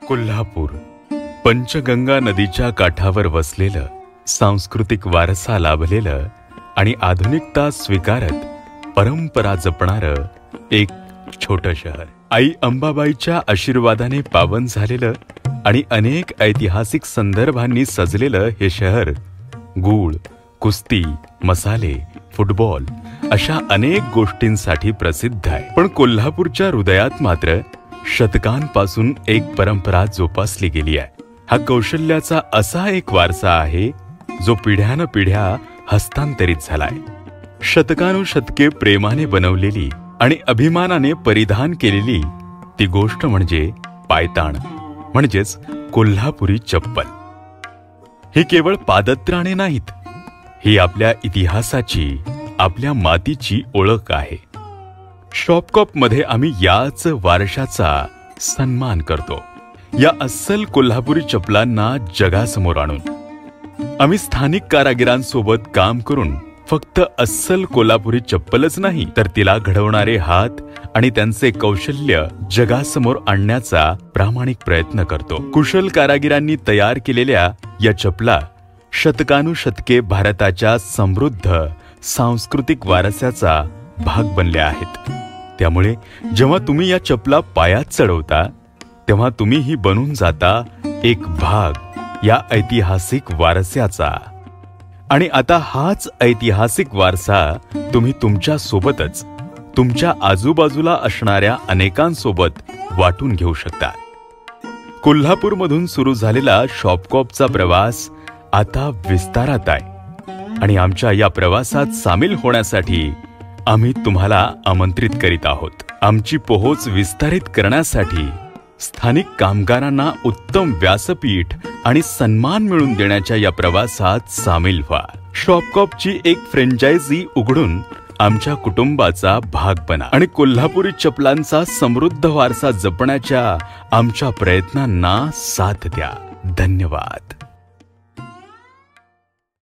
कोल्हापूर पंचगंगा नदीच्या काठावर वसलेलं, सांस्कृतिक वारसा लाभलेलं आणि आधुनिकता स्वीकारत परंपरा जपणारं एक छोटं शहर. आई अंबाबाईच्या आशीर्वादाने पावन झालेलं आणि अनेक ऐतिहासिक संदर्भांनी सजलेलं हे शहर गूळ, कुस्ती, मसाले, फुटबॉल अशा अनेक गोष्टींसाठी प्रसिद्ध आहे. पण कोल्हापूरच्या हृदयात मात्र शतकांपासून एक परंपरा जोपासली गेली आहे. हा कौशल्याचा असा एक वारसा आहे जो पिढ्यानपिढ्या हस्तांतरित झालाय. शतकानुशतके प्रेमाने बनवलेली आणि अभिमानाने परिधान केलेली ती गोष्ट म्हणजे पायताण, म्हणजेच कोल्हापुरी चप्पल. ही केवळ पादत्राणे नाहीत, ही आपल्या इतिहासाची, आपल्या मातीची ओळख आहे. शॉपकॉप मध्ये आम्ही याच वारशाचा सन्मान करतो. या अस्सल कोल्हापुरी चपलांना जगासमोर आणून आम्ही स्थानिक कारागिरांसोबत काम करून फक्त अस्सल कोल्हापुरी चप्पलच नाही, तर तिला घडवणारे हात आणि त्यांचे कौशल्य जगासमोर आणण्याचा प्रामाणिक प्रयत्न करतो. कुशल कारागिरांनी तयार केलेल्या या चपला शतकानुशतके भारताच्या समृद्ध सांस्कृतिक वारशाचा भाग बनल्या आहेत. त्यामुळे जेव्हा तुम्ही या चपला पायात चढवता तेव्हा तुम्हीही बनून जाता एक भाग या ऐतिहासिक वारशाचा. आणि आता हाच ऐतिहासिक वारसा तुम्ही तुमच्या सोबतच तुमच्या आजूबाजूला असणाऱ्या अनेकांसोबत वाटून घेऊ शकता. कोल्हापूरमधून सुरू झालेला शॉपकॉपचा प्रवास आता विस्तारात आहे आणि आमच्या या प्रवासात सामील होण्यासाठी आम्ही तुम्हाला आमंत्रित करीत आहोत. आमची पोहोच विस्तारित करण्यासाठी स्थानिक कामगारांना उत्तम व्यासपीठ आणि सन्मान मिळवून देण्याच्या या प्रवासात सामील व्हा. शॉपकॉपची एक फ्रँचायझी उघडून आमच्या कुटुंबाचा भाग बना आणि कोल्हापुरी चपलांचा समृद्ध वारसा जपण्याच्या आमच्या प्रयत्नांना साथ द्या. धन्यवाद.